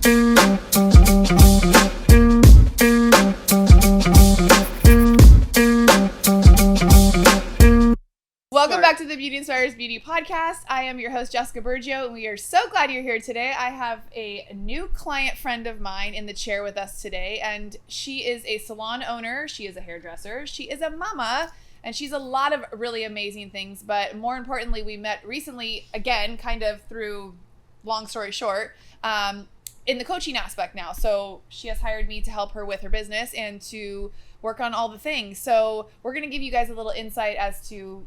Welcome back to the Beauty Inspires Beauty podcast. I am your host, Jessica Burgio, and we are so glad you're here today. I have a new client friend of mine in the chair with us today, and she is a salon owner, she is a hairdresser, she is a mama, and she's a lot of really amazing things. But more importantly, we met recently, again, kind of through, long story short, in the coaching aspect now. So she has hired me to help her with her business and to work on all the things. So we're going to give you guys a little insight as to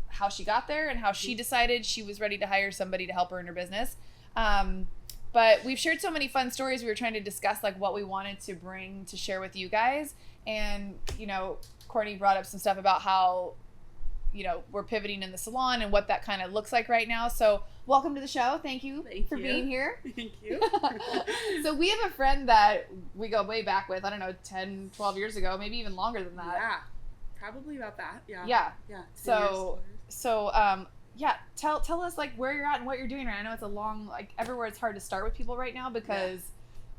how she got there and how she decided she was ready to hire somebody to help her in her business. But we've shared so many fun stories. We were trying to discuss like what we wanted to bring to share with you guys. And, you know, Courtney brought up some stuff about how, you know, we're pivoting in the salon and what that kind of looks like right now. So welcome to the show. Thank you for being here. Thank you. So we have a friend that we go way back with, I don't know, 10, 12 years ago, maybe even longer than that. Yeah. Probably about that. Yeah. Yeah. Yeah. Tell us like where you're at and what you're doing right now. I know it's a long, like everywhere it's hard to start with people right now because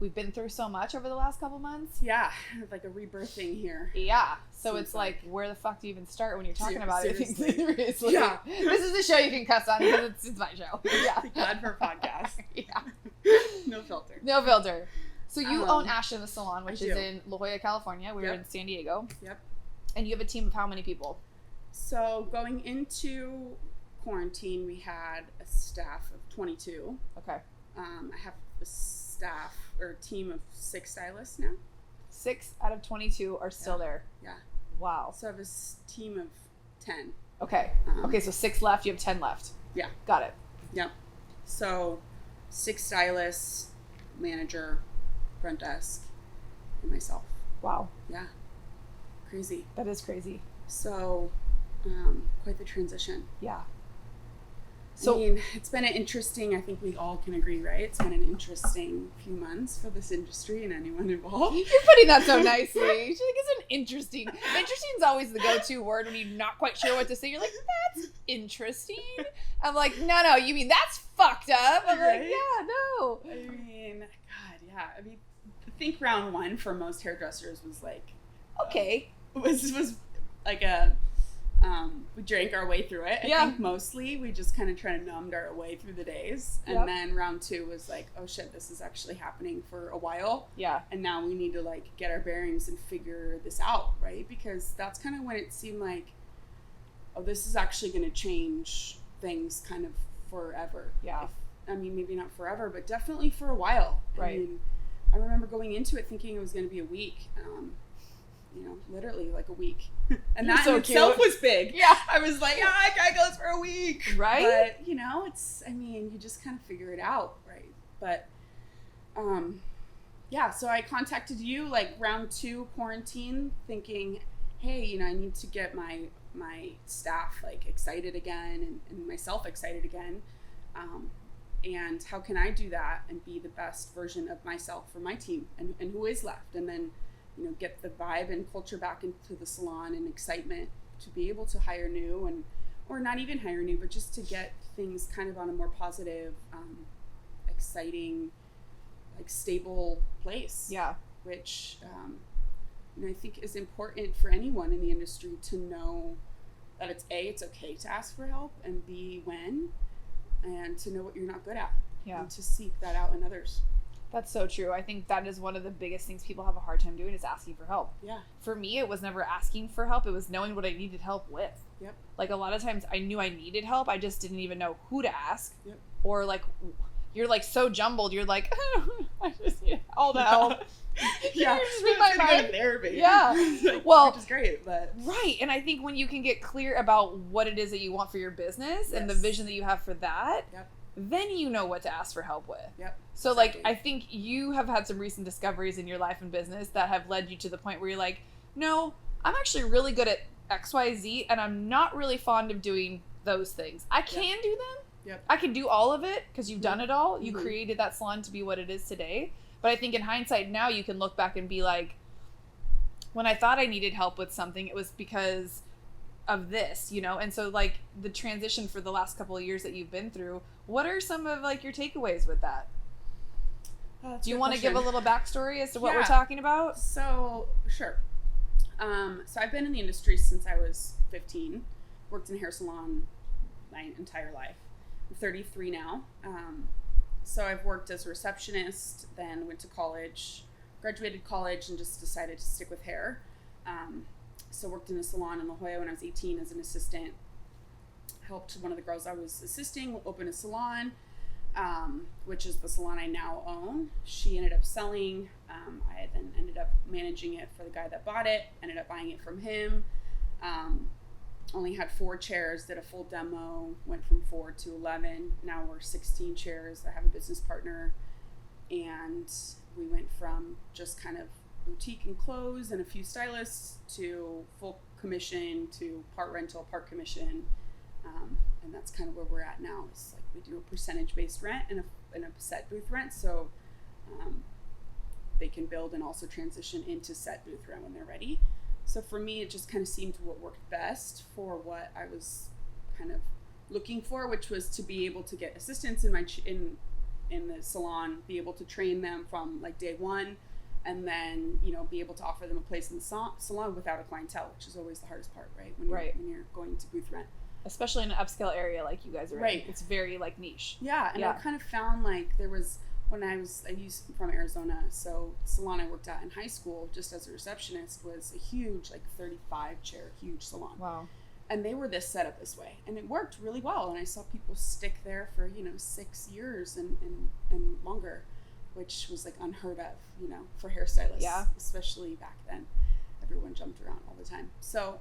we've been through so much over the last couple months. Yeah. Like a rebirthing here. Yeah. So it's like, where the fuck do you even start when you're talking about it? Seriously. Yeah. This is the show you can cuss on because it's my show. Yeah. Thank God for podcasts. Yeah. No filter. No filter. So you own Ashen Salon, which is do. in La Jolla, California. We're in San Diego. Yep. And you have a team of how many people? So going into quarantine, we had a staff of 22. Okay. I have a staff or a team of 6 stylists now. 6 out of 22 are still there. Yeah. Wow. So I have a team of 10. Okay. Okay, so 6 left. You have 10 left. Yeah. Got it. Yep. So 6 stylists, manager, front desk, and myself. Wow. Yeah. Crazy. That is crazy. So, quite the transition. Yeah. So, I mean, it's been an interesting, I think we all can agree, right? It's been an interesting few months for this industry and anyone involved. You're putting that so nicely. She's like, it's an interesting. Interesting is always the go-to word when you're not quite sure what to say. You're like, that's interesting. I'm like, no, you mean that's fucked up. I'm Right? like, yeah, no. I mean, God, yeah. I mean, I think round 1 for most hairdressers was like, Okay. was like a, we drank our way through it. I think mostly we just kind of tried to numbed our way through the days. And then round 2 was like, oh shit, this is actually happening for a while. Yeah. And now we need to like get our bearings and figure this out, right? Because that's kind of when it seemed like, oh, this is actually going to change things kind of forever. Yeah. I mean, maybe not forever, but definitely for a while. Right. I mean, I remember going into it thinking it was going to be a week. You know, literally like a week. And that so in itself cute. was big. Yeah. I was like, I goes for a week. Right? But, you know, it's, I mean, you just kind of figure it out, right? But, yeah, so I contacted you like round 2 quarantine thinking, hey, you know, I need to get my staff like excited again and myself excited again. And how can I do that and be the best version of myself for my team and who is left? And then, you know, get the vibe and culture back into the salon and excitement to be able to hire new or not even hire new, but just to get things kind of on a more positive, exciting, like stable place. Yeah. Which, you know, I think is important for anyone in the industry to know that it's A, it's okay to ask for help, and B, when, and to know what you're not good at. Yeah. And to seek that out in others. That's so true. I think that is one of the biggest things people have a hard time doing is asking for help. Yeah. For me, it was never asking for help. It was knowing what I needed help with. Yep. Like a lot of times I knew I needed help. I just didn't even know who to ask. Yep. Or like, you're like so jumbled. You're like, I just need all the help. Yeah. Just read my mind. Therapy. Yeah. Like, well, which is great, but. Right. And I think when you can get clear about what it is that you want for your business and the vision that you have for that, then you know what to ask for help with. Yep. So like, I think you have had some recent discoveries in your life and business that have led you to the point where you're like, no, I'm actually really good at XYZ and I'm not really fond of doing those things. I can do them. Yep. I can do all of it because you've done it all. You created that salon to be what it is today. But I think in hindsight now you can look back and be like, when I thought I needed help with something, it was because of this, you know? And so like the transition for the last couple of years that you've been through, what are some of like your takeaways with that? Do you want to give a little backstory as to what Yeah. we're talking about? So, sure. So I've been in the industry since I was 15. Worked in a hair salon my entire life. I'm 33 now. So I've worked as a receptionist, then went to college, graduated college, and just decided to stick with hair. So worked in a salon in La Jolla when I was 18 as an assistant. Helped one of the girls I was assisting open a salon, which is the salon I now own. She ended up selling. I then ended up managing it for the guy that bought it, ended up buying it from him. Only had 4 chairs, did a full demo, went from 4 to 11. Now we're 16 chairs. I have a business partner, and we went from just kind of boutique and clothes and a few stylists to full commission to part rental, part commission. And that's kind of where we're at now. It's like we do a percentage-based rent and a set booth rent, so they can build and also transition into set booth rent when they're ready. So for me, it just kind of seemed what worked best for what I was kind of looking for, which was to be able to get assistants in the salon, be able to train them from like day one, and then be able to offer them a place in the salon without a clientele, which is always the hardest part, right? When you're going to booth rent. Especially in an upscale area like you guys are right. in. It's very like niche. Yeah, and I kind of found like there was, when I used from Arizona, so the salon I worked at in high school, just as a receptionist, was a huge, like 35 chair, huge salon. Wow. And they were set up this way, and it worked really well. And I saw people stick there for 6 years and longer, which was like unheard of, for hairstylists. Yeah. Especially back then, everyone jumped around all the time. So,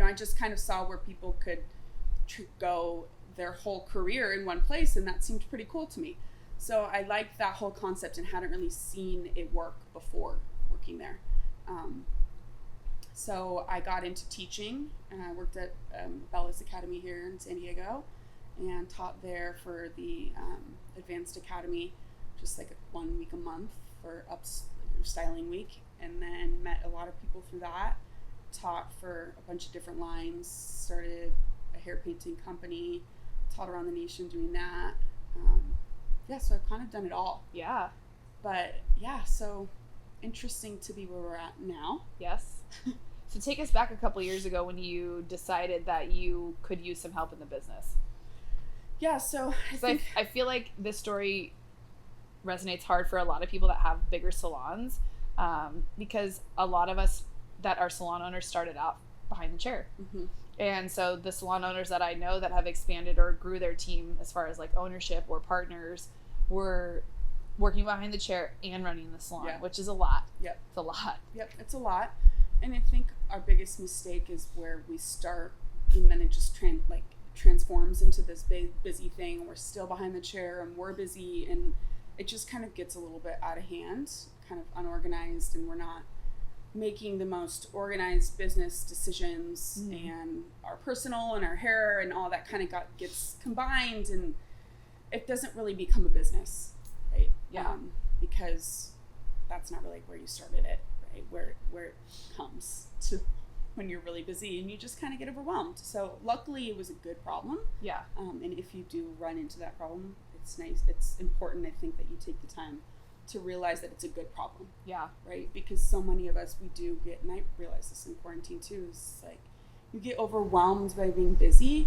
I just kind of saw where people could go their whole career in one place, and that seemed pretty cool to me. So I liked that whole concept and hadn't really seen it work before working there. So I got into teaching, and I worked at Bella's Academy here in San Diego and taught there for the Advanced Academy, just like 1 week a month for styling week, and then met a lot of people through that. Taught for a bunch of different lines, started a hair painting company, taught around the nation doing that. So I've kind of done it all. Yeah. But yeah, so interesting to be where we're at now. Yes. So take us back a couple years ago when you decided that you could use some help in the business. Yeah, so I feel like this story resonates hard for a lot of people that have bigger salons, because a lot of us that are salon owners started out behind the chair. Mm-hmm. And so the salon owners that I know that have expanded or grew their team as far as like ownership or partners were working behind the chair and running the salon, which is a lot. Yep. It's a lot. Yep, it's a lot. And I think our biggest mistake is where we start and then it just transforms into this big busy thing. We're still behind the chair and we're busy, and it just kind of gets a little bit out of hand, kind of unorganized, and we're not making the most organized business decisions, and our personal and our hair and all that kind of gets combined, and it doesn't really become a business, right? Yeah. Because that's not really where you started it, right? Where it comes to when you're really busy and you just kind of get overwhelmed. So luckily it was a good problem. Yeah. And if you do run into that problem, it's nice. It's important, I think, that you take the time to realize that it's a good problem. Yeah. Right? Because so many of us, we do get, and I realize this in quarantine too, is like you get overwhelmed by being busy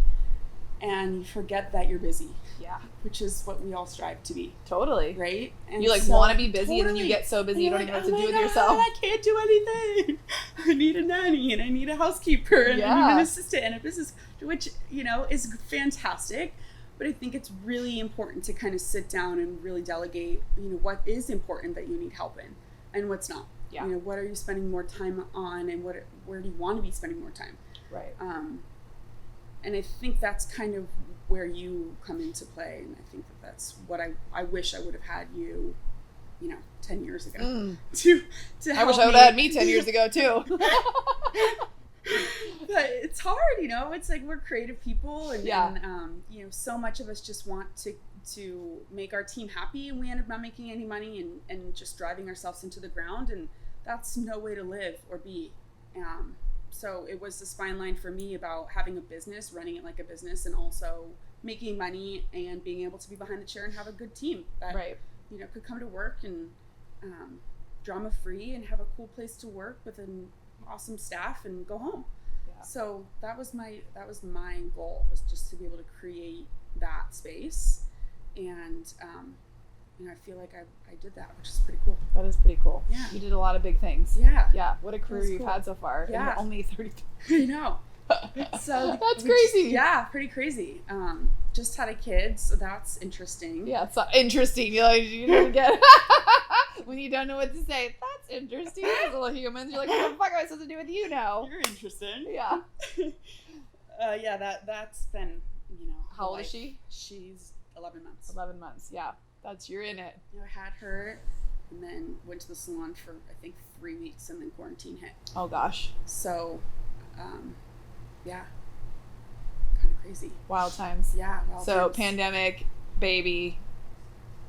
and you forget that you're busy. Yeah. Which is what we all strive to be. Totally. Right? And you want to be busy, and then you get so busy you don't even know what to do with yourself. I can't do anything. I need a nanny, and I need a housekeeper, and I need an assistant, and a business, which, is fantastic. But I think it's really important to kind of sit down and really delegate, what is important that you need help in and what's not. Yeah. What are you spending more time on, and where do you want to be spending more time? Right. And I think that's kind of where you come into play. And I think that's what I wish I would have had you, 10 years ago. To I wish I would have had me 10 years ago too. But it's hard, it's like we're creative people, and so much of us just want to make our team happy, and we end up not making any money and just driving ourselves into the ground, and that's no way to live or be. So it was this fine line for me about having a business, running it like a business, and also making money and being able to be behind the chair and have a good team that, right. could come to work and drama free and have a cool place to work with an awesome staff and go home. Yeah. So that was my goal, was just to be able to create that space. And I feel like I did that, which is pretty cool. That is pretty cool. Yeah. You did a lot of big things. Yeah. Yeah. What a career you've had so far. Yeah. And only 30. I know. So that's crazy. Yeah, pretty crazy. Just had a kid, so that's interesting. Yeah, it's not interesting. You don't get when you don't know what to say. That's interesting. As little humans, you're like, what the fuck am I supposed to do with you now? You're interesting. Yeah. That's been, How old is she? She's 11 months. 11 months. Yeah, you're in it. I had her, and then went to the salon for I think 3 weeks, and then quarantine hit. Oh gosh. So, yeah, kind of crazy. Wild times. Yeah. So pandemic, baby,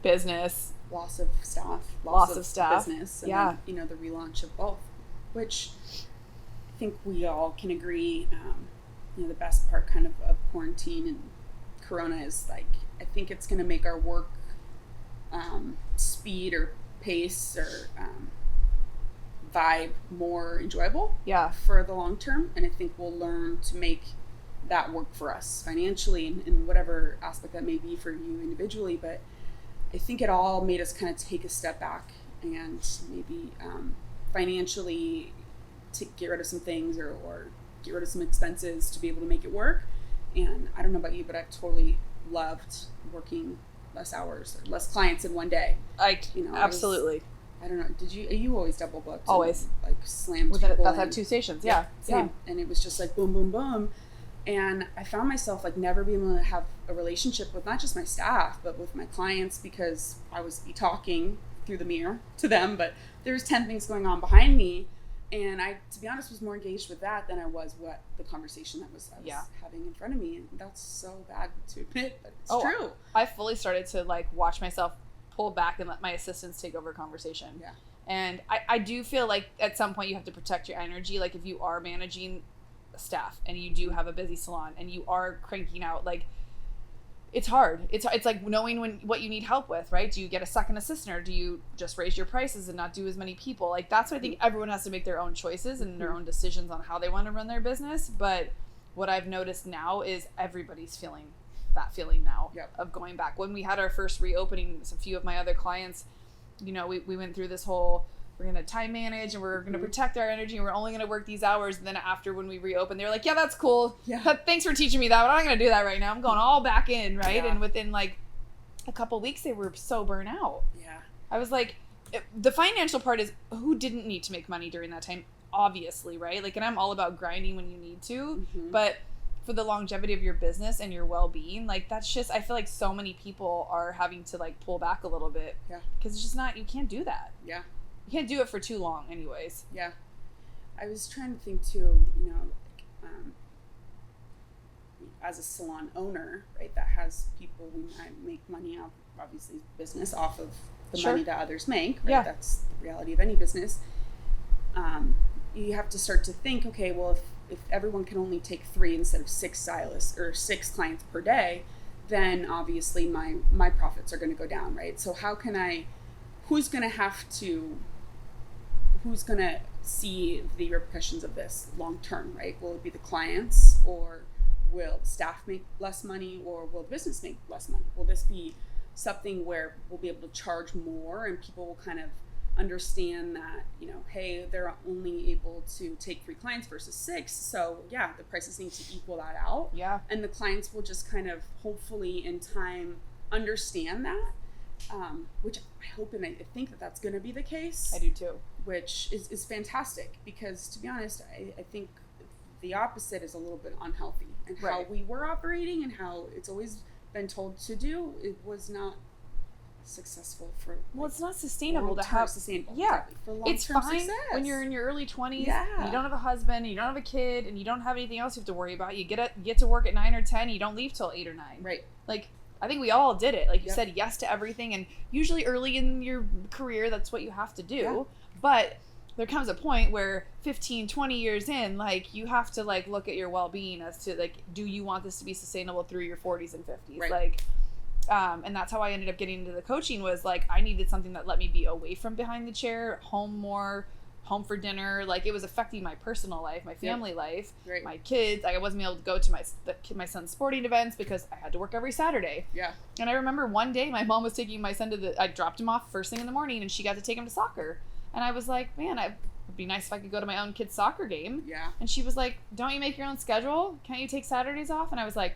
business, loss of staff, loss of staff, business, and yeah. then, the relaunch of both, which I think we all can agree. The best part kind of quarantine and Corona is like, I think it's going to make our work speed or pace or vibe more enjoyable. Yeah. For the long term, and I think we'll learn to make that work for us financially and in whatever aspect that may be for you individually. But I think it all made us kind of take a step back and maybe financially to get rid of some things or get rid of some expenses to be able to make it work. And I don't know about you, but I've totally loved working less hours or less clients in one day. Absolutely. I don't know. You always double booked? Always. And, like slammed That's people. at 2 stations. Yeah. Same. Yeah. And it was just like boom, boom, boom. And I found myself like never being able to have a relationship with not just my staff, but with my clients, because I was talking through the mirror to them, but there was 10 things going on behind me. And I, to be honest, was more engaged with that than I was what the conversation that I was having in front of me. And that's so bad to admit, but it's true. I fully started to like watch myself pull back and let my assistants take over conversation. Yeah. And I do feel like at some point you have to protect your energy. Like if you are managing staff and you do have a busy salon and you are cranking out, like it's hard. It's like knowing what you need help with, right? Do you get a second assistant, or do you just raise your prices and not do as many people? Like that's what I think everyone has to make their own choices and their own decisions on how they want to run their business. But what I've noticed now is everybody's feeling that feeling now of going back. When we had our first reopening, a few of my other clients, we went through this whole, we're going to time manage and we're going to protect our energy and we're only going to work these hours. And then after, when we reopened, they were like, yeah, that's cool. Yeah. Thanks for teaching me that, but I'm not going to do that right now. I'm going all back in, right? Yeah. And within like a couple weeks, they were so burnt out. Yeah. I was like, the financial part is, who didn't need to make money during that time? Obviously, right? Like, and I'm all about grinding when you need to, but for the longevity of your business and your well-being, like that's just, I feel like so many people are having to like pull back a little bit. Yeah. Because it's just not, you can't do that. Yeah. You can't do it for too long anyways. Yeah. I was trying to think too, as a salon owner, right, that has people, we might make money off, obviously, business off of the money that others make, right? Yeah. That's the reality of any business. You have to start to think, okay, well, if everyone can only take 3 instead of 6 stylists or 6 clients per day, then obviously my profits are going to go down, right? So who's going to see the repercussions of this long term, right? Will it be the clients, or will the staff make less money, or will the business make less money? Will this be something where we'll be able to charge more and people will kind of understand that, hey, they're only able to take 3 clients versus 6. So yeah, the prices need to equal that out. Yeah. And the clients will just kind of hopefully in time understand that, which I hope and I think that that's going to be the case. I do too. Which is fantastic, because to be honest, I think the opposite is a little bit unhealthy, and how we were operating and how it's always been told to do, it was not successful for it's not sustainable to have sustainable. Yeah, exactly, for it's fine success. When you're in your early 20s. Yeah. And you don't have a husband, and you don't have a kid, and you don't have anything else you have to worry about. You get to work at 9 or 10, and you don't leave till 8 or 9. Right. Like, I think we all did it. Like you said yes to everything, and usually early in your career that's what you have to do. Yeah. But there comes a point where 15, 20 years in, like you have to like look at your well-being as to like, do you want this to be sustainable through your 40s and 50s? Right. Like, And that's how I ended up getting into the coaching, was like, I needed something that let me be away from behind the chair, home more, home for dinner. Like, it was affecting my personal life, my family life, my kids. I wasn't able to go to my son's sporting events because I had to work every Saturday. Yeah. And I remember one day my mom was taking my son I dropped him off first thing in the morning, and she got to take him to soccer. And I was like, man, it would be nice if I could go to my own kid's soccer game. Yeah. And she was like, don't you make your own schedule? Can't you take Saturdays off? And I was like,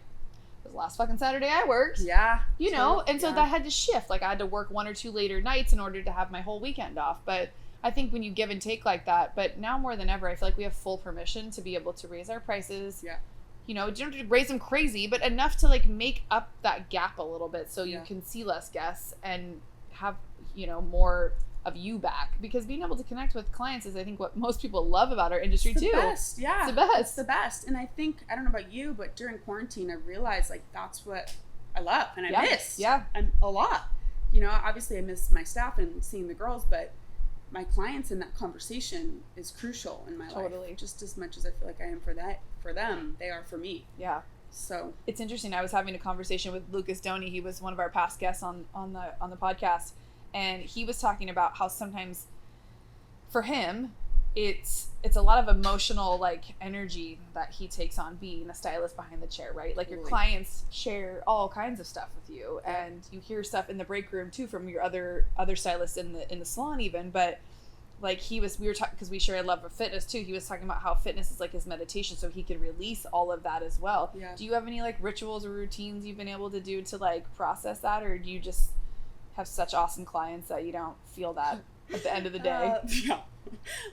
it was last fucking Saturday I worked. Yeah. You know, and so that had to shift. Like, I had to work 1 or 2 later nights in order to have my whole weekend off. But I think when you give and take like that, but now more than ever, I feel like we have full permission to be able to raise our prices. Yeah. You know, you don't have to raise them crazy, but enough to like make up that gap a little bit so you can see less guests and have, you know, more of you back. Because being able to connect with clients is, I think, what most people love about our industry too. It's the best. Yeah. It's the best. It's the best. And I think, I don't know about you, but during quarantine, I realized like that's what I love and I miss. Yeah. And a lot. You know, obviously I miss my staff and seeing the girls, but my clients in that conversation is crucial in my life. Just as much as I feel like I am for them, they are for me. Yeah. So it's interesting. I was having a conversation with Lucas Doney. He was one of our past guests on the podcast, and he was talking about how sometimes for him it's a lot of emotional like energy that he takes on being a stylist behind the chair, right? Like your clients share all kinds of stuff with you, and you hear stuff in the break room too from your other stylists in the salon even. But like we were talking, because we share a love of fitness too. He was talking about how fitness is like his meditation, so he could release all of that as well. Yeah. Do you have any like rituals or routines you've been able to do to like process that, or do you just have such awesome clients that you don't feel that at the end of the day? Yeah.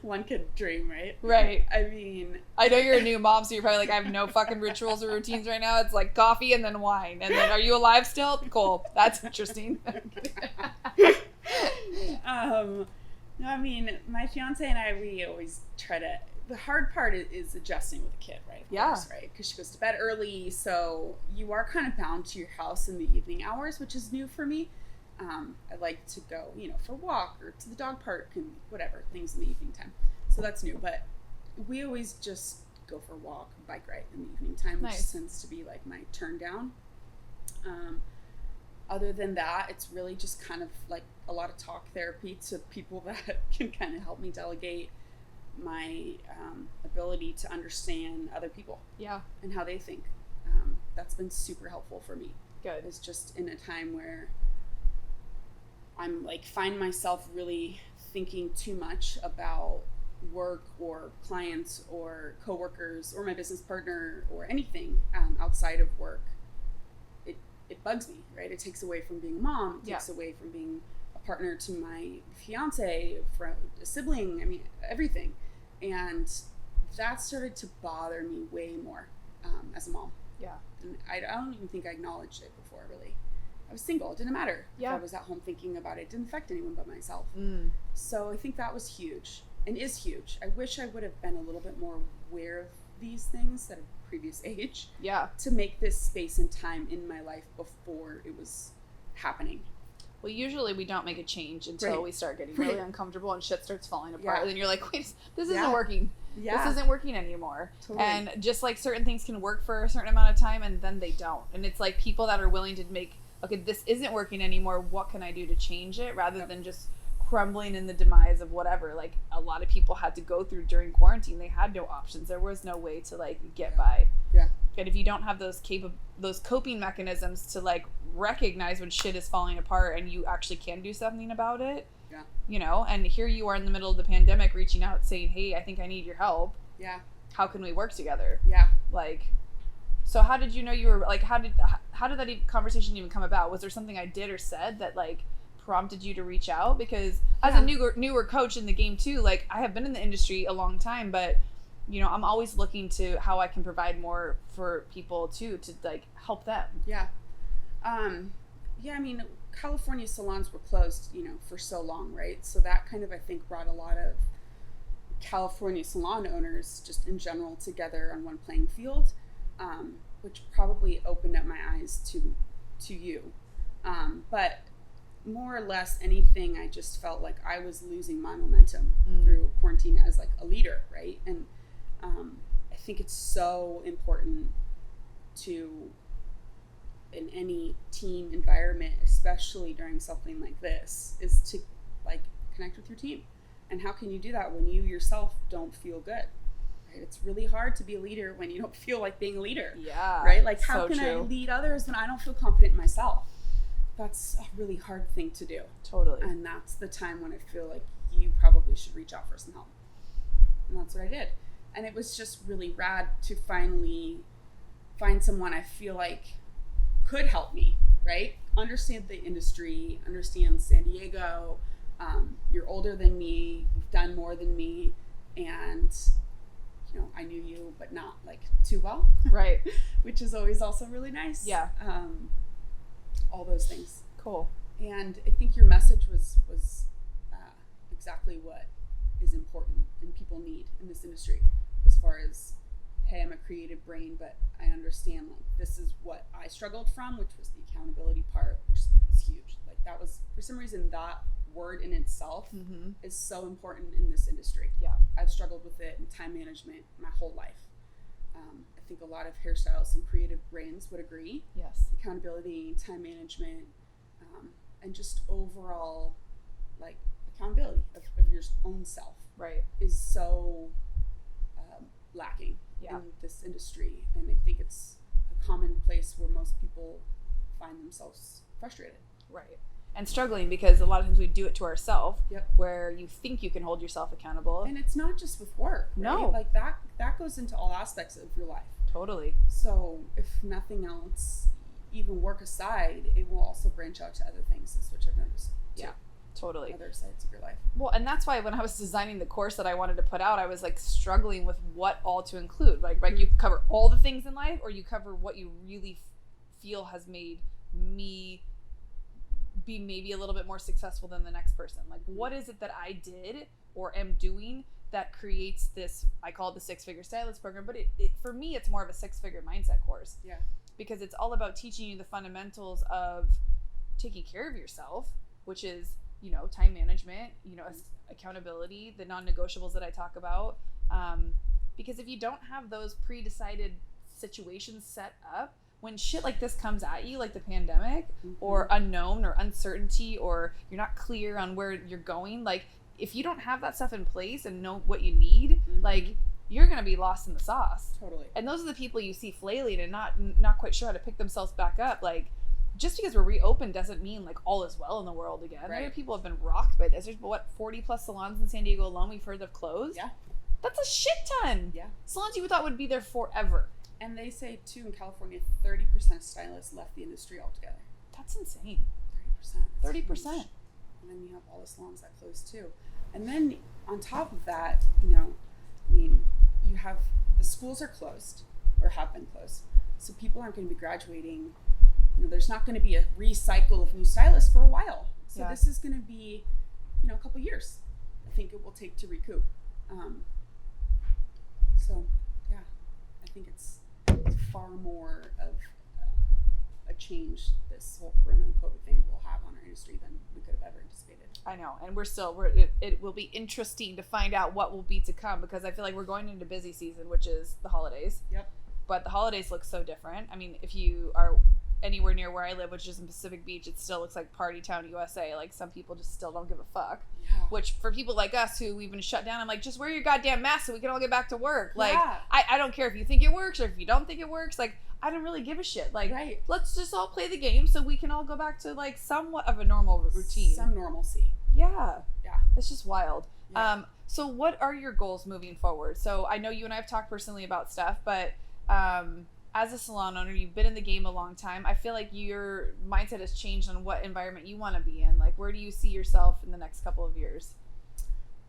One could dream, right? Right. I mean, I know you're a new mom, so you're probably like, I have no fucking rituals or routines right now. It's like coffee and then wine. And then, are you alive still? Cool. That's interesting. No, I mean, my fiance and I, we always try to, the hard part is adjusting with a kid, right? Of course, right? Because she goes to bed early, so you are kind of bound to your house in the evening hours, which is new for me. I like to go, you know, for a walk or to the dog park and whatever, things in the evening time. So that's new, but we always just go for a walk, bike ride in the evening time, which tends to be like my turn down. Other than that, it's really just kind of like a lot of talk therapy to people that can kind of help me delegate my ability to understand other people. Yeah. And how they think. That's been super helpful for me. Good. It's just in a time where I'm like, find myself really thinking too much about work or clients or coworkers or my business partner or anything outside of work. It bugs me, right? It takes away from being a mom. It takes away from being a partner to my fiance, a sibling. I mean, everything. And that started to bother me way more as a mom. Yeah. And I don't even think I acknowledged it before, really. I was single. It didn't matter. If I was at home thinking about it. It didn't affect anyone but myself. So I think that was huge and is huge. I wish I would have been a little bit more aware of these things at a previous age. Yeah. To make this space and time in my life before it was happening. Well, usually we don't make a change until we start getting really uncomfortable and shit starts falling apart. And then you're like, wait, this isn't working. This isn't working anymore. Totally. And just like certain things can work for a certain amount of time and then they don't. And it's like people that are willing to make, okay, this isn't working anymore. What can I do to change it? Rather than just crumbling in the demise of whatever. Like a lot of people had to go through during quarantine. They had no options. There was no way to like get by. Yeah. And if you don't have those coping mechanisms to like recognize when shit is falling apart and you actually can do something about it, you know, and here you are in the middle of the pandemic reaching out saying, hey, I think I need your help. Yeah. How can we work together? Yeah. Like, so how did you know you were like, how did that conversation even come about? Was there something I did or said that like prompted you to reach out? Because as a newer coach in the game too, like I have been in the industry a long time, but you know, I'm always looking to how I can provide more for people too, to like help them. Yeah. I mean, California salons were closed, you know, for so long, right? So that kind of, I think, brought a lot of California salon owners just in general together on one playing field, which probably opened up my eyes to you. But more or less anything, I just felt like I was losing my momentum through quarantine as like a leader, right? And I think it's so important to in any team environment, especially during something like this, is to like connect with your team. And how can you do that when you yourself don't feel good? Right? It's really hard to be a leader when you don't feel like being a leader. Yeah. Right? Like, how so can true. I lead others when I don't feel confident in myself? That's a really hard thing to do. Totally. And that's the time when I feel like you probably should reach out for some help. And that's what I did. And it was just really rad to finally find someone I feel like could help me, right? Understand the industry, understand San Diego. You're older than me, you've done more than me, and I knew you, but not like too well. Right. Which is always also really nice. Yeah. All those things. Cool. And I think your message was exactly what is important and people need in this industry, as far as, hey, I'm a creative brain, but I understand like this is what I struggled from, which was the accountability part, which was huge. Like that was, for some reason, that word in itself is so important in this industry. Yeah. I've struggled with it in time management my whole life. I think a lot of hairstylists and creative brains would agree. Yes. Accountability, time management, and just overall like accountability of your own self, right, is so lacking in this industry. And I think it's a common place where most people find themselves frustrated. Right. And struggling, because a lot of times we do it to ourselves. Yep. Where you think you can hold yourself accountable. And it's not just with work. Right? No. Like that goes into all aspects of your life. Totally. So if nothing else, even work aside, it will also branch out to other things, which I've noticed too. Yeah. Totally. Other sides of your life. Well, and that's why when I was designing the course that I wanted to put out, I was like struggling with what all to include. Like, right, you cover all the things in life, or you cover what you really feel has made me be maybe a little bit more successful than the next person. Like, what is it that I did or am doing that creates this, I call it the 6-figure stylist program, but it for me, it's more of a 6-figure mindset course. Yeah. Because it's all about teaching you the fundamentals of taking care of yourself, which is, time management, accountability, the non-negotiables that I talk about. Because if you don't have those pre-decided situations set up, when shit like this comes at you, like the pandemic, or unknown or uncertainty, or you're not clear on where you're going, like if you don't have that stuff in place and know what you need, like you're going to be lost in the sauce. Totally. And those are the people you see flailing and not quite sure how to pick themselves back up. Like, just because we're reopened doesn't mean like all is well in the world again. Right. There are people have been rocked by this. There's 40 plus salons in San Diego alone we've heard have closed. Yeah. That's a shit ton. Yeah. Salons you thought would be there forever. And they say too, in California, 30% of stylists left the industry altogether. That's insane. 30%. 30%. And then you have all the salons that closed too. And then on top of that, you have the schools are closed or have been closed. So people aren't going to be graduating. There's not going to be a recycle of new stylists for a while. So this is going to be, a couple years. I think it will take to recoup. I think it's far more of a change this whole Corona and COVID thing will have on our industry than we could have ever anticipated. I know, and it will be interesting to find out what will be to come, because I feel like we're going into busy season, which is the holidays. Yep. But the holidays look so different. I mean, if you are anywhere near where I live, which is in Pacific Beach, it still looks like Party Town, USA. Like, some people just still don't give a fuck. Yeah. Which, for people like us who we've been shut down, I'm like, just wear your goddamn mask so we can all get back to work. Like, I don't care if you think it works or if you don't think it works. Like, I don't really give a shit. Like, let's just all play the game so we can all go back to, like, somewhat of a normal routine. Some normalcy. Yeah. Yeah. It's just wild. Yeah. So what are your goals moving forward? So I know you and I have talked personally about stuff, but as a salon owner, you've been in the game a long time. I feel like your mindset has changed on what environment you want to be in. Like, where do you see yourself in the next couple of years?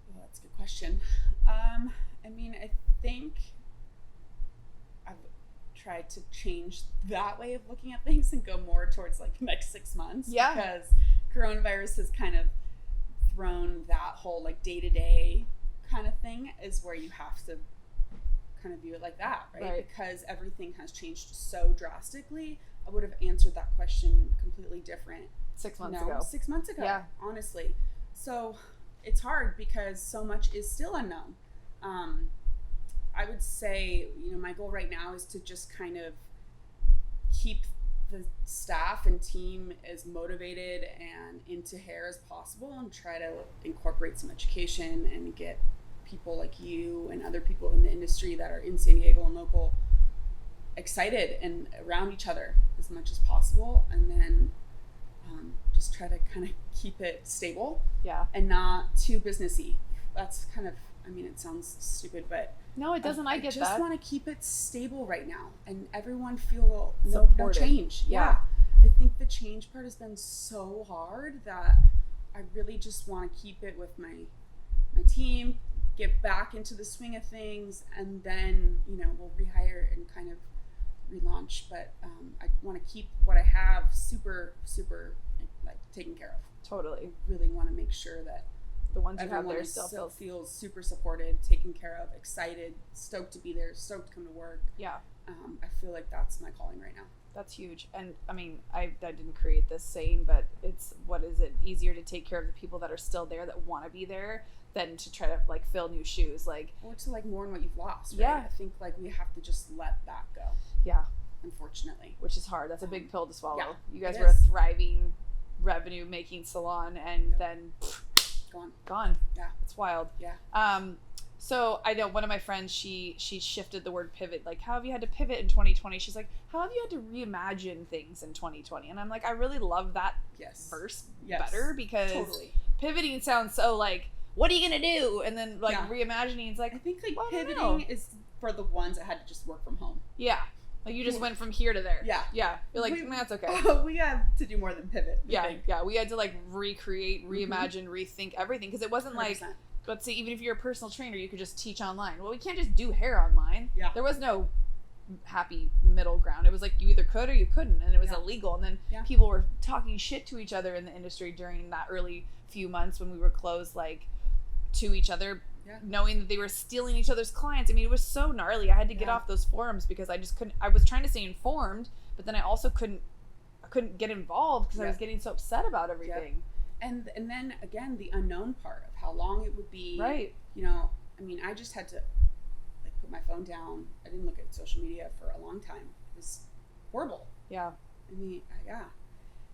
Well, that's a good question. I think I've tried to change that way of looking at things and go more towards like the next 6 months. Yeah. Because coronavirus has kind of thrown that whole like day-to-day kind of thing is where you have to kind of view it like that, right? Because everything has changed so drastically. I would have answered that question completely different 6 months ago. 6 months ago, yeah. Honestly. So it's hard because so much is still unknown. I would say, my goal right now is to just kind of keep the staff and team as motivated and into hair as possible, and try to incorporate some education and get people like you and other people in the industry that are in San Diego and local excited and around each other as much as possible, and then just try to kind of keep it stable and not too businessy. That's kind of, I mean, it sounds stupid, but no, it doesn't. I get that. I just want to keep it stable right now, and everyone feel no change. Yeah. I think the change part has been so hard that I really just want to keep it with my team, get back into the swing of things, and then, you know, we'll rehire and kind of relaunch. But I want to keep what I have super like taken care of. Totally. I really want to make sure that the ones you have there still feels super supported, taken care of, excited, stoked to be there, stoked to come to work. Yeah. I feel like that's my calling right now. That's huge. And I mean, I didn't create this saying, but it's, what is it, easier to take care of the people that are still there, that want to be there, than to try to like fill new shoes, like, or to like mourn what you've lost, right? Yeah. I think like we have to just let that go. Yeah. Unfortunately. Which is hard. That's a big pill to swallow. Yeah, you guys were a thriving, revenue making salon, and then gone. Yeah. It's wild. Yeah. So I know one of my friends, she shifted the word pivot. Like, how have you had to pivot in 2020? She's like, how have you had to reimagine things in 2020? And I'm like, I really love that verse better, because pivoting sounds so like, what are you going to do? And then like reimagining is like, I think like pivoting is for the ones that had to just work from home. Yeah. Like you just went from here to there. Yeah. Yeah. You're like, that's okay. We have to do more than pivot. Yeah. We had to like recreate, reimagine, rethink everything. Because it wasn't 100%. Like, let's say, even if you're a personal trainer, you could just teach online. Well, we can't just do hair online. Yeah. There was no happy middle ground. It was like you either could or you couldn't, and it was illegal. And then people were talking shit to each other in the industry during that early few months when we were closed, like, to each other, knowing that they were stealing each other's clients. I mean, it was so gnarly. I had to get off those forums because I just couldn't. I was trying to stay informed, but then I also couldn't get involved because I was getting so upset about everything. And then again, the unknown part of how long it would be. Right. You know, I mean, I just had to like put my phone down. I didn't look at social media for a long time. It was horrible. Yeah. I mean,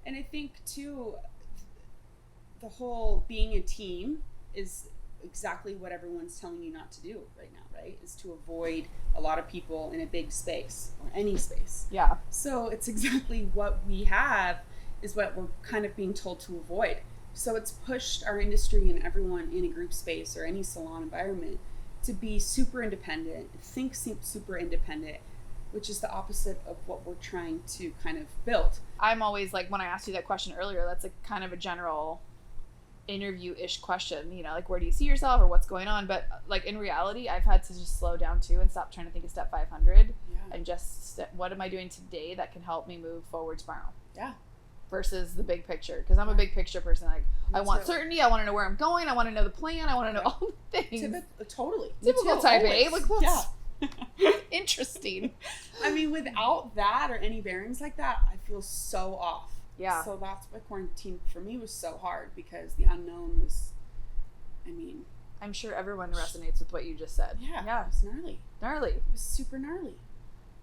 and I think too, the whole being a team is exactly what everyone's telling you not to do right now, right? Is to avoid a lot of people in a big space or any space. Yeah. So it's exactly what we have is what we're kind of being told to avoid. So it's pushed our industry and everyone in a group space or any salon environment to be super independent, think super independent, which is the opposite of what we're trying to kind of build. I'm always like, when I asked you that question earlier, that's like kind of a general interview-ish question, you know, like, where do you see yourself or what's going on? But like in reality, I've had to just slow down too and stop trying to think of step 500 and just what am I doing today that can help me move forward tomorrow? Yeah. Versus the big picture, because I'm a big picture person. Like, I want certainty. I want to know where I'm going. I want to know the plan. I want to know all the things. Totally. Typical type A. Like, what's interesting. I mean, without that or any bearings like that, I feel so off. Yeah. So that's why quarantine for me was so hard, because the unknown was, I mean, I'm sure everyone resonates with what you just said. Yeah. It was gnarly. It was super gnarly.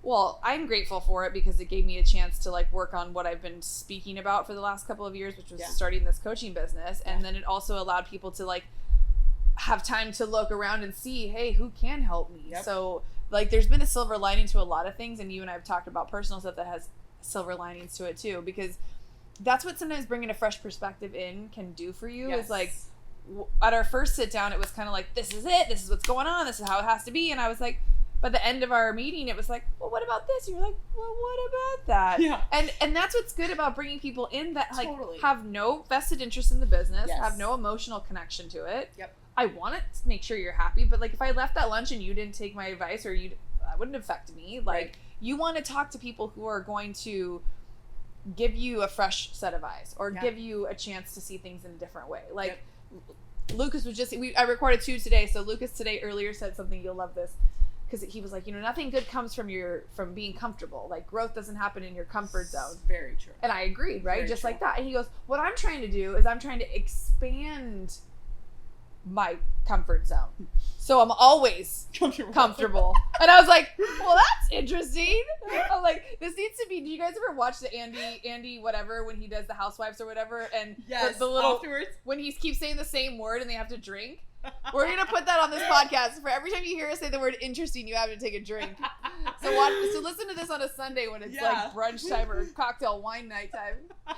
Well, I'm grateful for it because it gave me a chance to like work on what I've been speaking about for the last couple of years, which was starting this coaching business. And then it also allowed people to like have time to look around and see, hey, who can help me? So like, there's been a silver lining to a lot of things. And you and I have talked about personal stuff that has silver linings to it too, because that's what sometimes bringing a fresh perspective in can do for you. Is like, at our first sit down, it was kind of like, this is it. This is what's going on. This is how it has to be. And I was like, by the end of our meeting, it was like, well, what about this? And you're like, well, what about that? Yeah. And that's what's good about bringing people in that like have no vested interest in the business, have no emotional connection to it. Yep. I want to make sure you're happy, but like if I left that lunch and you didn't take my advice, or that wouldn't affect me. Like you want to talk to people who are going to give you a fresh set of eyes, or give you a chance to see things in a different way. Like Lucas was just, I recorded 2 today. So Lucas today earlier said something, you'll love this. Because he was like, you know, nothing good comes from being comfortable. Like, growth doesn't happen in your comfort zone. Very true. And I agreed, right? Very just true. like that. And he goes, what I'm trying to do is I'm trying to expand my comfort zone. So I'm always comfortable. And I was like, well, that's interesting. I'm like, this needs to be, do you guys ever watch the Andy whatever, when he does the Housewives or whatever? And yes, the little, afterwards. when he keeps saying the same word and they have to drink. We're going to put that on this podcast. For every time you hear us say the word interesting, you have to take a drink. So listen to this on a Sunday when it's like brunch time or cocktail wine night time.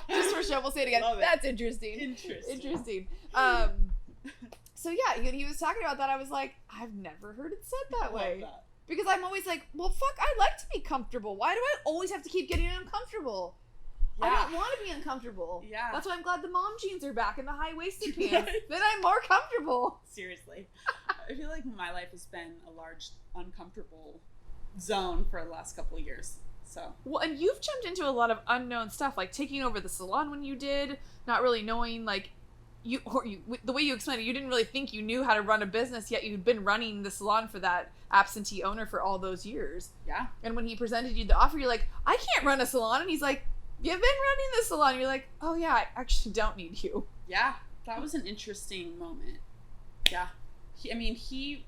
Just for show, we'll say it again. That's interesting. Interesting. So yeah, he was talking about that. I was like, I've never heard it said that way. That. Because I'm always like, well, fuck, I like to be comfortable. Why do I always have to keep getting uncomfortable? Yeah. I don't want to be uncomfortable. Yeah. That's why I'm glad the mom jeans are back and the high-waisted pants. Then I'm more comfortable. Seriously. I feel like my life has been a large uncomfortable zone for the last couple of years. So. Well, and you've jumped into a lot of unknown stuff, like taking over the salon when you did, not really knowing, like, the way you explained it, you didn't really think you knew how to run a business, yet you'd been running the salon for that absentee owner for all those years. Yeah. And when he presented you the offer, you're like, I can't run a salon. And he's like, you've been running the salon. You're like, oh yeah, I actually don't need you. Yeah, that was an interesting moment. Yeah. The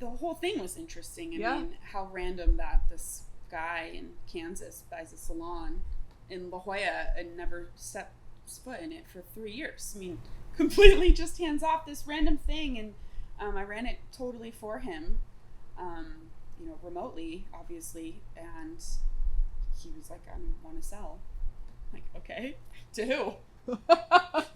whole thing was interesting. I mean, how random that this guy in Kansas buys a salon in La Jolla and never stepped foot in it for 3 years. I mean, completely just hands off this random thing. And I ran it totally for him, remotely, obviously. And he was like, I want to sell. I'm like, okay, to who?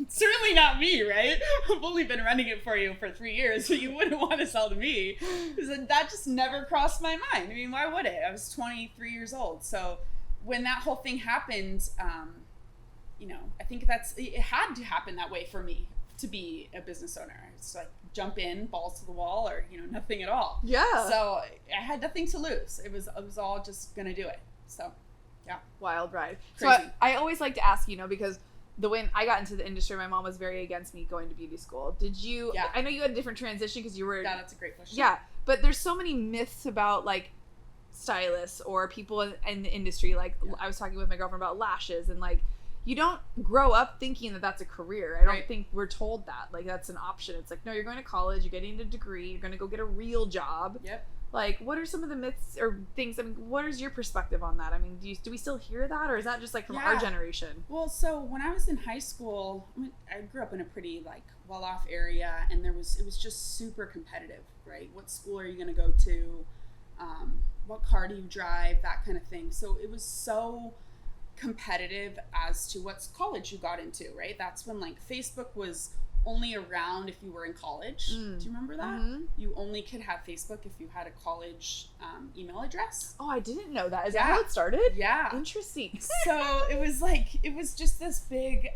Certainly not me, right? I've only been running it for you for 3 years, so you wouldn't want to sell to me. That just never crossed my mind. I mean, why would it? I was 23 years old. So when that whole thing happened, I think it had to happen that way for me to be a business owner. It's like jump in, balls to the wall, or nothing at all. Yeah. So I had nothing to lose. It was all just gonna do it. So, yeah. Wild ride. Crazy. So I always like to ask, because when I got into the industry, my mom was very against me going to beauty school. Did you? Yeah. I know you had a different transition because you were. Yeah, that's a great question. Yeah, but there's so many myths about like stylists or people in the industry. Like I was talking with my girlfriend about lashes, and like you don't grow up thinking that that's a career. I don't think we're told that. Like that's an option. It's like, no, you're going to college, you're getting a degree, you're going to go get a real job. Yep. Like, what are some of the myths or things? I mean, what is your perspective on that? I mean, do we still hear that, or is that just like from our generation? Well, so when I was in high school, I grew up in a pretty like well-off area, and it was just super competitive, right? What school are you going to go to? What car do you drive? That kind of thing. So it was so competitive as to what college you got into, right? That's when like Facebook was only around if you were in college. Do you remember that? Mm-hmm. You only could have Facebook if you had a college email address. Oh, I didn't know that. Is that how it started? Yeah. Interesting. So it was just this big,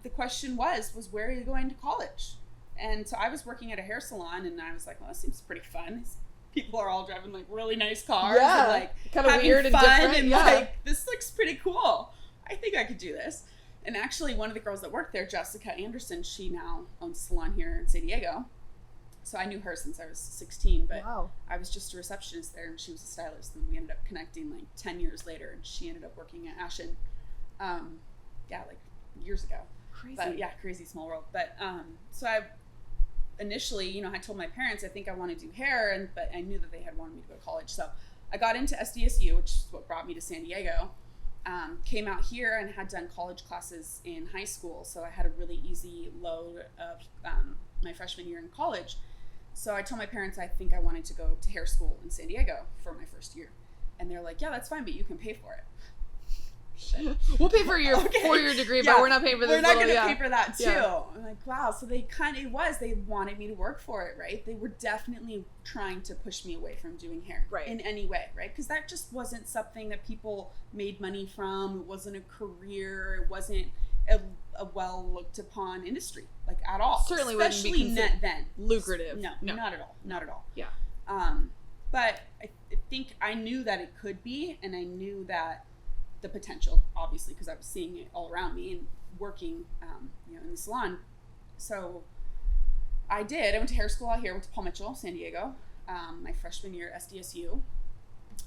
the question was where are you going to college? And so I was working at a hair salon, and I was like, well, that seems pretty fun. People are all driving like really nice cars and like kind of having weird fun and different. And like, this looks pretty cool. I think I could do this. And actually, one of the girls that worked there, Jessica Anderson, she now owns a salon here in San Diego. So I knew her since I was 16, but I was just a receptionist there, and she was a stylist. And we ended up connecting like 10 years later, and she ended up working at Ashen, like years ago. Crazy. But yeah, crazy small world. But so I initially, I told my parents I think I want to do hair, but I knew that they had wanted me to go to college. So I got into SDSU, which is what brought me to San Diego. Came out here and had done college classes in high school, so I had a really easy load of my freshman year in college. So I told my parents I think I wanted to go to hair school in San Diego for my first year, and they're like, yeah, that's fine, but you can pay for it. Shit. We'll pay for your 4-year degree, but we're not paying for this. We're not going to pay for that too. Yeah. I'm like, wow. So they wanted me to work for it, right? They were definitely trying to push me away from doing hair in any way, right? Because that just wasn't something that people made money from. It wasn't a career. It wasn't a well looked upon industry, like at all. Certainly especially wouldn't be considered then lucrative. No, not at all. Not at all. Yeah. But I think I knew that it could be, and I knew that the potential, obviously, because I was seeing it all around me and working, in the salon. So I went to hair school out here, went to Paul Mitchell, San Diego, my freshman year at SDSU.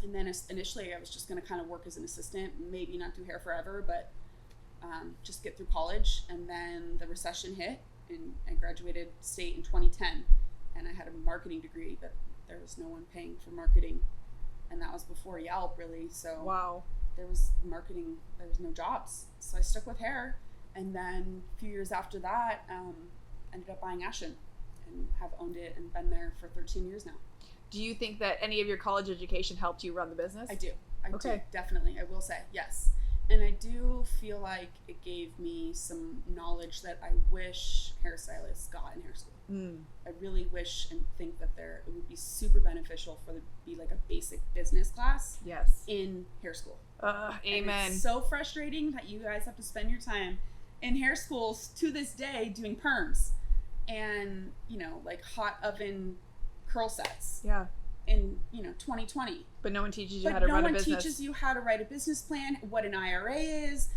And then initially I was just going to kind of work as an assistant, maybe not do hair forever, but just get through college. And then the recession hit, I graduated state in 2010, and I had a marketing degree, but there was no one paying for marketing, and that was before Yelp, really. So wow, there was marketing, there was no jobs, so I stuck with hair, and then a few years after that, ended up buying Ashen, and have owned it and been there for 13 years now. Do you think that any of your college education helped you run the business? I do. Okay. Do, definitely. I will say, yes. And I do feel like it gave me some knowledge that I wish hairstylists got in hair school. I really wish and think that it would be super beneficial for there to be like a basic business class in hair school. Amen. And it's so frustrating that you guys have to spend your time in hair schools to this day doing perms and, you know, like hot oven curl sets. Yeah. In 2020, but no one teaches you how to run a business. No one teaches you how to write a business plan, what an IRA is,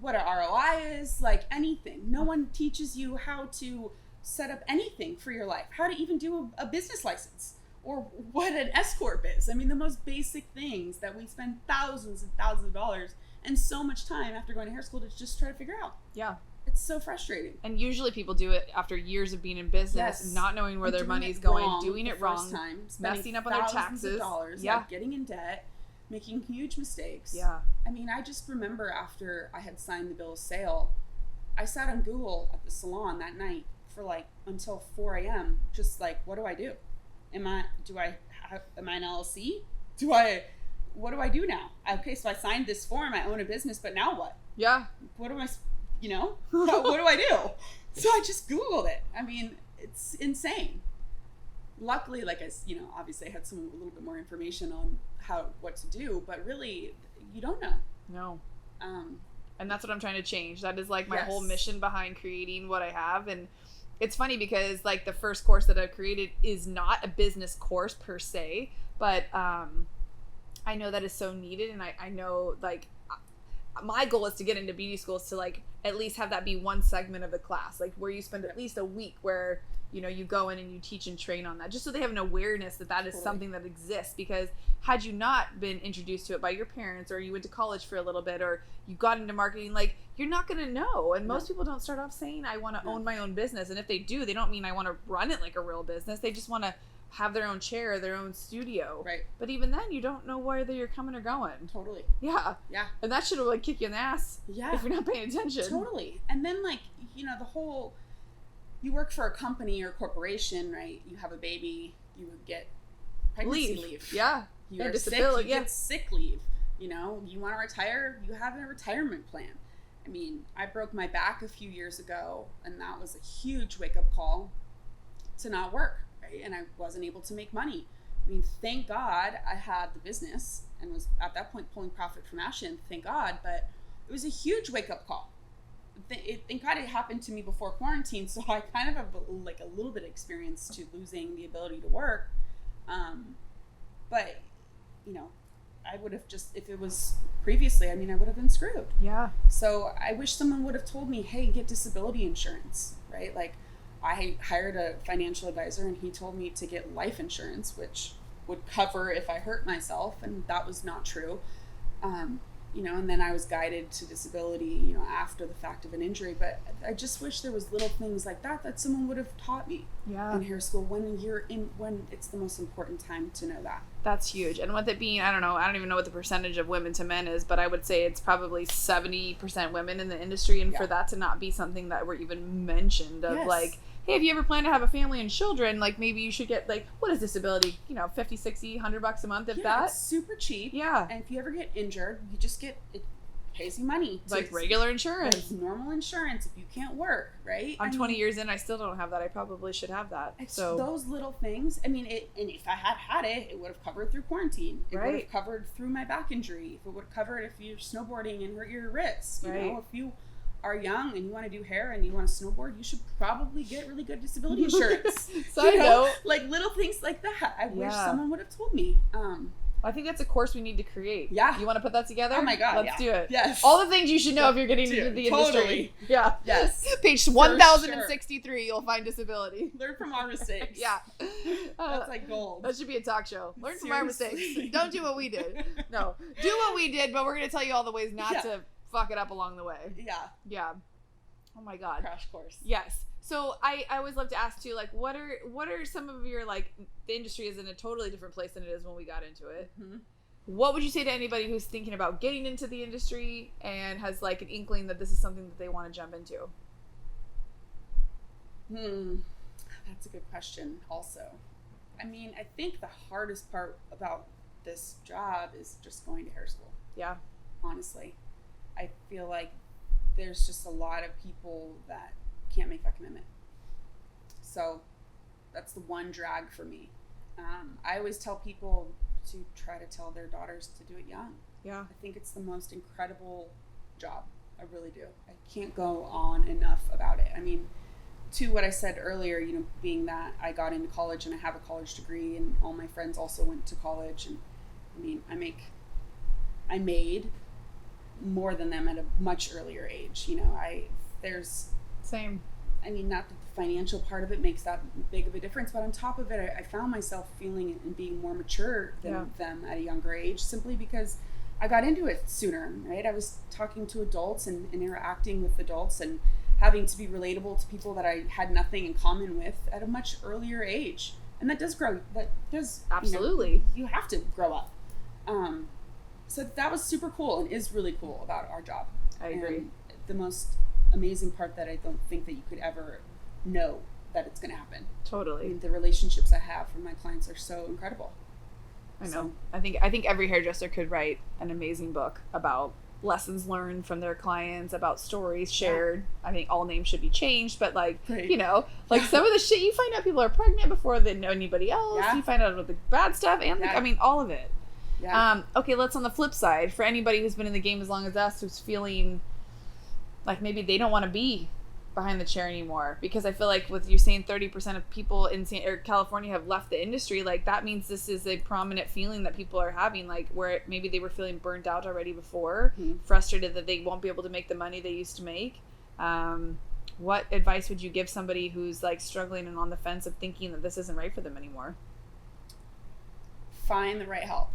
what an ROI is, like anything. No one teaches you how to set up anything for your life, how to even do a business license, or what an S corp is. I mean, the most basic things that we spend thousands and thousands of dollars and so much time after going to hair school to just try to figure out. Yeah. It's so frustrating. And usually people do it after years of being in business, not knowing where their money's going, doing it wrong, messing up on their taxes, dollars, getting in debt, making huge mistakes. Yeah. I mean, I just remember after I had signed the bill of sale, I sat on Google at the salon that night for like until 4 a.m. just like, what do I do? Am I an LLC? What do I do now? Okay, so I signed this form, I own a business, but now what? Yeah. What am I what do I do? So I just Googled it. I mean, it's insane. Luckily, obviously I had a little bit more information on what to do, but really you don't know. No. And that's what I'm trying to change. That is like my whole mission behind creating what I have. And it's funny because like the first course that I've created is not a business course per se, but I know that is so needed. And I know like my goal is to get into beauty schools to like at least have that be one segment of the class, like where you spend at least a week where you go in and you teach and train on that, just so they have an awareness that is something that exists. Because had you not been introduced to it by your parents, or you went to college for a little bit, or you got into marketing, like you're not going to know. And most people don't start off saying I want to own my own business, and if they do, they don't mean I want to run it like a real business. They just want to have their own chair, their own studio. Right. But even then, you don't know whether you're coming or going. Totally. Yeah. Yeah. And that should like kick you in the ass. Yeah. If you're not paying attention. Totally. And then the whole, you work for a company or corporation, right? You have a baby, you would get pregnancy leave. Yeah. You are sick, you get sick leave. You want to retire, you have a retirement plan. I mean, I broke my back a few years ago, and that was a huge wake-up call to not work. And I wasn't able to make money. I mean, thank God I had the business and was at that point pulling profit from Ashen, thank God, but it was a huge wake-up call. Thank God it happened to me before quarantine, so I kind of have a little bit of experience to losing the ability to work. But, I would have just, if it was previously, I would have been screwed. Yeah. So I wish someone would have told me, hey, get disability insurance, right? Like, I hired a financial advisor, and he told me to get life insurance, which would cover if I hurt myself, and that was not true. And then I was guided to disability, after the fact of an injury. But I just wish there was little things like that someone would have taught me in hair school when it's the most important time to know that. That's huge. And with it being, I don't even know what the percentage of women to men is, but I would say it's probably 70% women in the industry. And for that to not be something that were even mentioned of like, hey, if you ever plan to have a family and children, like maybe you should get like, what is disability? 50, 60, $100 a month, if that. It's super cheap. Yeah. And if you ever get injured, you just it pays you money. Like regular insurance. Like normal insurance if you can't work, right? I'm 20 years in, I still don't have that. I probably should have that. So those little things, and if I had it, it would have covered through quarantine. It would have covered through my back injury. It would have covered if you're snowboarding and hurt your wrist. If you are young and you want to do hair and you want to snowboard, you should probably get really good disability insurance. Side note. Like little things like that. I wish someone would have told me. I think that's a course we need to create. Yeah. You want to put that together? Oh my God. Let's do it. Yes. All the things you should know if you're getting into the industry. Yeah. Yes. Page 1063, you'll find disability. Learn from our mistakes. Yeah. That's like gold. That should be a talk show. Learn from our mistakes. Don't do what we did. No. Do what we did, but we're going to tell you all the ways not to fuck it up along the way. Yeah. Yeah. Oh my God. Crash course. Yes. So I always love to ask too, like, what are some of your, like, the industry is in a totally different place than it is when we got into it. Mm-hmm. What would you say to anybody who's thinking about getting into the industry and has, like, an inkling that this is something that they want to jump into? That's a good question also. I mean, I think the hardest part about this job is just going to hair school. Yeah. Honestly. I feel like there's just a lot of people that can't make that commitment. So that's the one drag for me. I always tell people to try to tell their daughters to do it young. Yeah. I think it's the most incredible job. I really do. I can't go on enough about it. I mean, to what I said earlier, you know, being that I got into college and I have a college degree and all my friends also went to college, and I mean, I made more than them at a much earlier age. You know, Same. I mean, not that the financial part of it makes that big of a difference, but on top of it, I found myself feeling and being more mature than them at a younger age, simply because I got into it sooner, right? I was talking to adults and interacting with adults and having to be relatable to people that I had nothing in common with at a much earlier age. And that does absolutely. You have to grow up. So that was super cool and is really cool about our job. I agree. And the most amazing part that I don't think that you could ever know that it's going to happen. Totally. I mean, the relationships I have from my clients are so incredible. I know. So, I think every hairdresser could write an amazing book about lessons learned from their clients, about stories shared. Yeah. I think all names should be changed, but like, right. You know, like some of the shit you find out people are pregnant before they know anybody else. Yeah. You find out about the bad stuff and I mean, all of it. Yeah. Okay, let's on the flip side, for anybody who's been in the game as long as us, who's feeling like maybe they don't want to be behind the chair anymore, because I feel like with you saying 30% of people in California have left the industry, like that means this is a prominent feeling that people are having, like where maybe they were feeling burnt out already before, frustrated that they won't be able to make the money they used to make. What advice would you give somebody who's like struggling and on the fence of thinking that this isn't right for them anymore? Find the right help.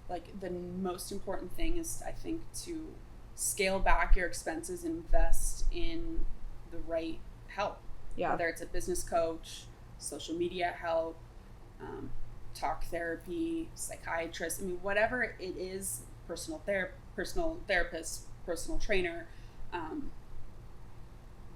Like the most important thing is, I think, to scale back your expenses, invest in the right help. Yeah. Whether it's a business coach, social media help, talk therapy, psychiatrist. I mean, whatever it is, personal therapist, personal trainer.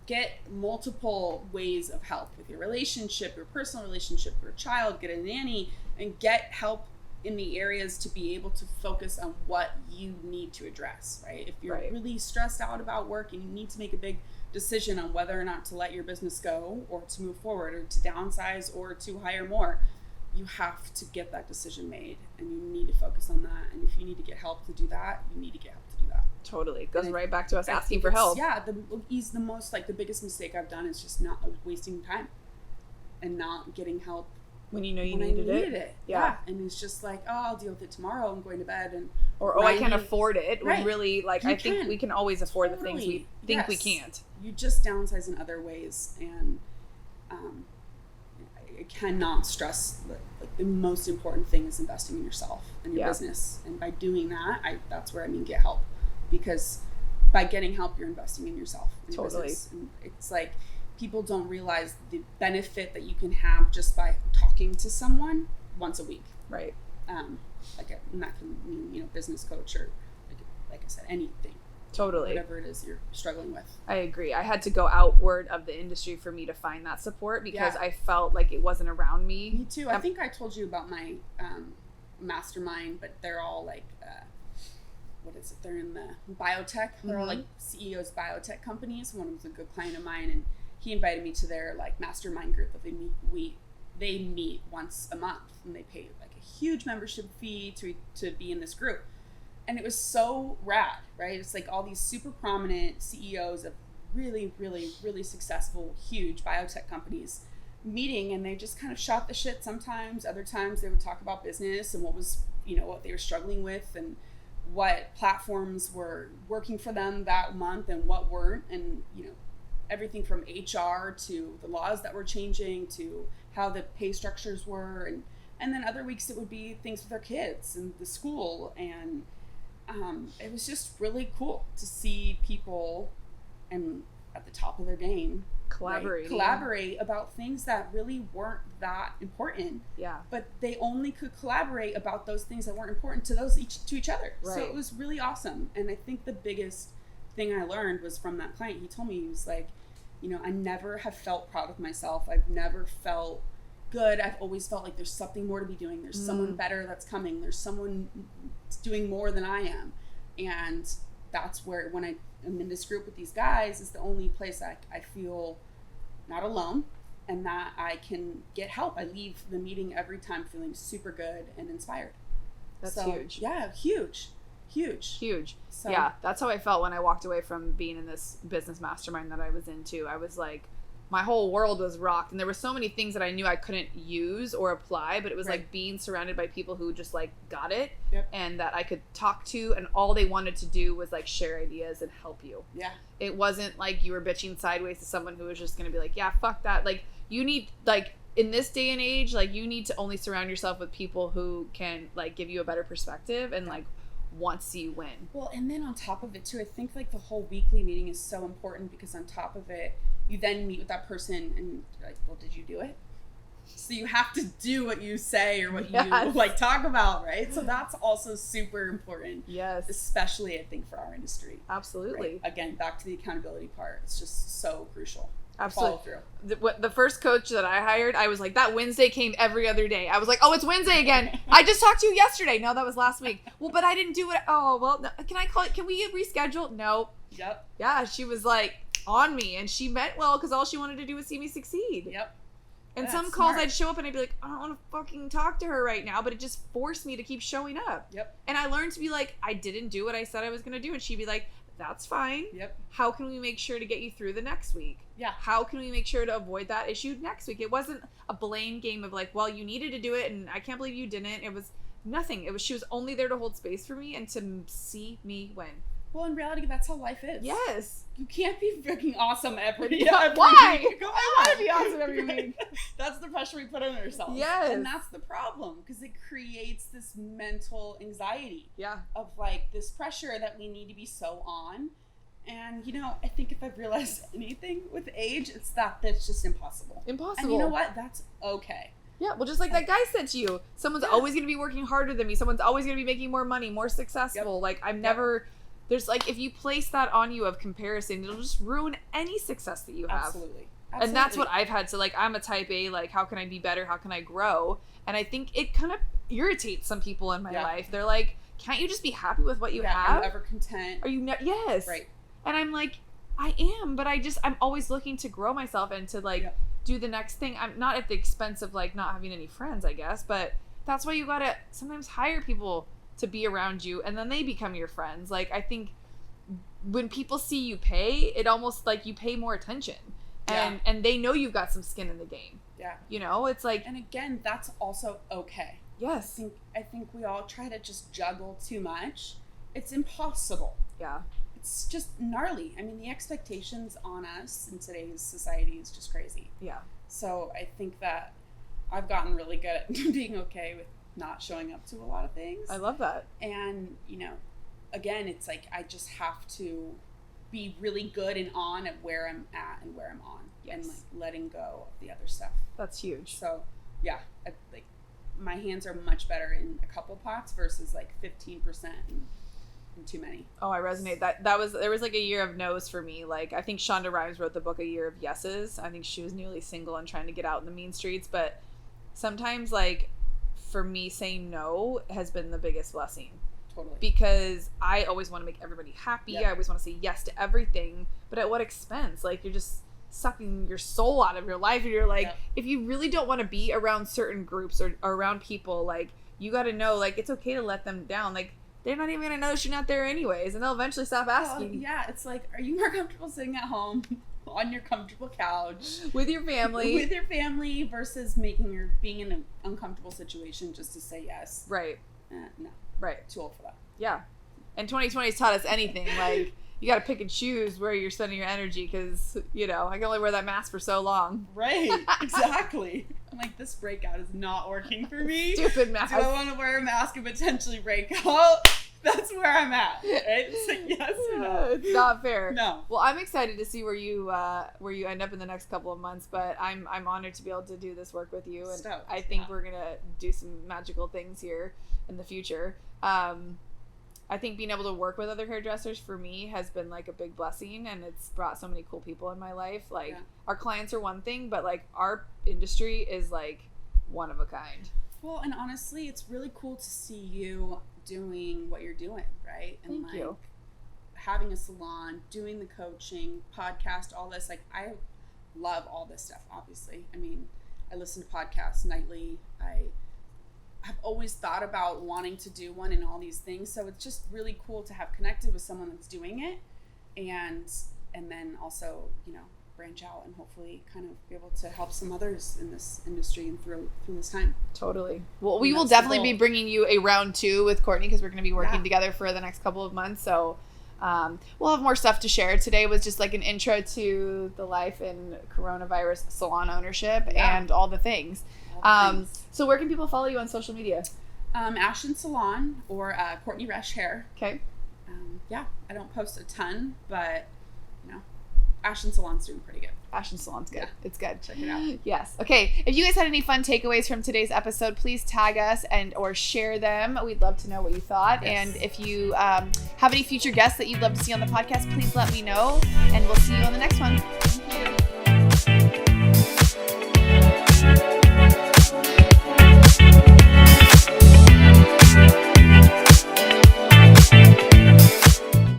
Get multiple ways of help with your relationship, your personal relationship, your child. Get a nanny and get help in the areas to be able to focus on what you need to address, right? If you're really stressed out about work and you need to make a big decision on whether or not to let your business go or to move forward or to downsize or to hire more, you have to get that decision made and you need to focus on that. And if you need to get help to do that, you need to get help to do that. Totally. It goes right back to us asking for help. Yeah. The most, like the biggest mistake I've done is just not wasting time and not getting help when you know you needed it. Yeah. And it's just like, oh, I'll deal with it tomorrow. I'm going to bed. And or I can't afford it. When really, like, I think we can always afford the things we think we can't. You just downsize in other ways. And I cannot stress that, like, the most important thing is investing in yourself and your business. And by doing that, that's where get help. Because by getting help, you're investing in yourself and your business. And it's like, people don't realize the benefit that you can have just by talking to someone once a week. Right. And that can mean, business coach or like I said, anything. Totally. Whatever it is you're struggling with. I agree. I had to go outward of the industry for me to find that support because I felt like it wasn't around me. Me too. I think I told you about my mastermind, but they're all like, what is it? They're in the biotech. They're all like CEOs of biotech companies. One was a good client of mine, and he invited me to their like mastermind group that they meet once a month, and they pay like a huge membership fee to be in this group. And it was so rad, right? It's like all these super prominent CEOs of really, really, really successful, huge biotech companies meeting, and they just kind of shot the shit sometimes. Other times they would talk about business and what they were struggling with and what platforms were working for them that month and what weren't. And, everything from HR to the laws that were changing to how the pay structures were. And then other weeks it would be things with their kids and the school. And it was just really cool to see people and at the top of their game. Collaborate about things that really weren't that important. Yeah. But they only could collaborate about those things that weren't important to each other. Right. So it was really awesome. And I think the biggest thing I learned was from that client. He told me, he was like, you know, I never have felt proud of myself. I've never felt good. I've always felt like there's something more to be doing. There's someone better that's coming. There's someone doing more than I am. And that's where, when I'm in this group with these guys, is the only place I feel not alone and that I can get help. I leave the meeting every time feeling super good and inspired. That's huge. Yeah, huge. So, yeah, that's how I felt when I walked away from being in this business mastermind that I was into. I was like, my whole world was rocked, and there were so many things that I knew I couldn't use or apply, but it was like being surrounded by people who just like got it, and that I could talk to, and all they wanted to do was like share ideas and help you. Yeah. It wasn't like you were bitching sideways to someone who was just going to be like, yeah, fuck that. Like, you need, like, in this day and age, like, you need to only surround yourself with people who can like give you a better perspective and like want to see you win. Well, and then on top of it too, I think like the whole weekly meeting is so important, because on top of it, you then meet with that person and you're like, well, did you do it? So you have to do what you say or what you like talk about, right? So that's also super important. Yes. Especially, I think, for our industry. Absolutely. Right? Again, back to the accountability part. It's just so crucial. Absolutely. Follow through. The first coach that I hired, I was like, that Wednesday came every other day. I was like, oh, it's Wednesday again. I just talked to you yesterday. No, that was last week. Well, but I didn't do it. Oh, well, no. Can I call it? Can we reschedule? No. Yep. Yeah, she was like on me, and she meant well, because all she wanted to do was see me succeed. Yep. And some calls I'd show up and I'd be like, I don't want to fucking talk to her right now, but it just forced me to keep showing up. Yep. And I learned to be like, I didn't do what I said I was going to do. And she'd be like, that's fine. Yep. How can we make sure to get you through the next week? Yeah. How can we make sure to avoid that issue next week? It wasn't a blame game of like, well, you needed to do it and I can't believe you didn't. It was nothing. It was, she was only there to hold space for me and to see me win. Well, in reality, that's how life is. Yes. You can't be freaking awesome every week. Why? Come on. I want to be awesome every week. That's the pressure we put on ourselves. Yes. And that's the problem, because it creates this mental anxiety. Yeah. Of like this pressure that we need to be so on. And, you know, I think if I've realized anything with age, it's that that's just impossible. Impossible. And you know what? That's okay. Yeah, well, just like that guy said to you, someone's always going to be working harder than me. Someone's always going to be making more money, more successful. Yep. Like, I'm never... There's like, if you place that on you of comparison, it'll just ruin any success that you have. Absolutely. And that's what I've had. So like, I'm a type A, like, how can I be better? How can I grow? And I think it kind of irritates some people in my life. They're like, can't you just be happy with what you have? Are you ever content? Are you yes. Right. And I'm like, I am, but I'm always looking to grow myself and to like do the next thing. I'm not at the expense of like not having any friends, I guess, but that's why you gotta sometimes hire people to be around you, and then they become your friends. Like, I think when people see you pay, it almost like you pay more attention, and they know you've got some skin in the game. Yeah. You know, it's like, and again, that's also okay. Yes. I think we all try to just juggle too much. It's impossible. Yeah. It's just gnarly. I mean, the expectations on us in today's society is just crazy. Yeah. So I think that I've gotten really good at being okay with not showing up to a lot of things. I love that. And, you know, again, it's like I just have to be really good and on at where I'm at and where I'm on. Yes. And like letting go of the other stuff. That's huge. So yeah, like my hands are much better in a couple pots versus like 15% and too many. Oh, I resonate. There was like a year of no's for me. Like, I think Shonda Rhimes wrote the book A Year of Yeses. I think she was newly single and trying to get out in the mean streets, but sometimes like for me, saying no has been the biggest blessing. Totally. Because I always want to make everybody happy. Yep. I always want to say yes to everything, but at what expense? Like, you're just sucking your soul out of your life, and you're like, if you really don't want to be around certain groups or around people, like, you got to know, like, it's okay to let them down. Like, they're not even gonna notice you're not there anyways, and they'll eventually stop asking. Yeah, it's like, are you more comfortable sitting at home on your comfortable couch with your family versus being in an uncomfortable situation just to say yes? Right. No. Right. Too old for that. Yeah. And 2020 has taught us anything. Like, you got to pick and choose where you're spending your energy, because, you know, I can only wear that mask for so long. Right. Exactly. I'm like, this breakout is not working for me. Stupid mask. Do I want to wear a mask and potentially break out? That's where I'm at. Right? It's like yes or no. It's not fair. No. Well, I'm excited to see where you end up in the next couple of months, but I'm honored to be able to do this work with you, and Stoked, I think we're gonna do some magical things here in the future. I think being able to work with other hairdressers for me has been like a big blessing, and it's brought so many cool people in my life. Like our clients are one thing, but like our industry is like one of a kind. Well, and honestly, it's really cool to see you doing what you're doing, right? And Thank you. Having a salon, doing the coaching, podcast, all this. Like I love all this stuff, obviously. I mean, I listen to podcasts nightly. I've always thought about wanting to do one and all these things. So it's just really cool to have connected with someone that's doing it and then also, you know, branch out and hopefully kind of be able to help some others in this industry and through this time. Totally. Well, we will definitely be bringing you a round 2 with Courtney because we're going to be working together for the next couple of months. So we'll have more stuff to share. Today was just like an intro to the life in coronavirus salon ownership and all the things. So where can people follow you on social media? Ashen Salon or Courtney Resch Hair. Okay. I don't post a ton, but you know, Ashen Salon's doing pretty good. Ashen Salon's good. Yeah. It's good. Check it out. Yes. Okay. If you guys had any fun takeaways from today's episode, please tag us or share them. We'd love to know what you thought. Yes. And if you have any future guests that you'd love to see on the podcast, please let me know. And we'll see you on the next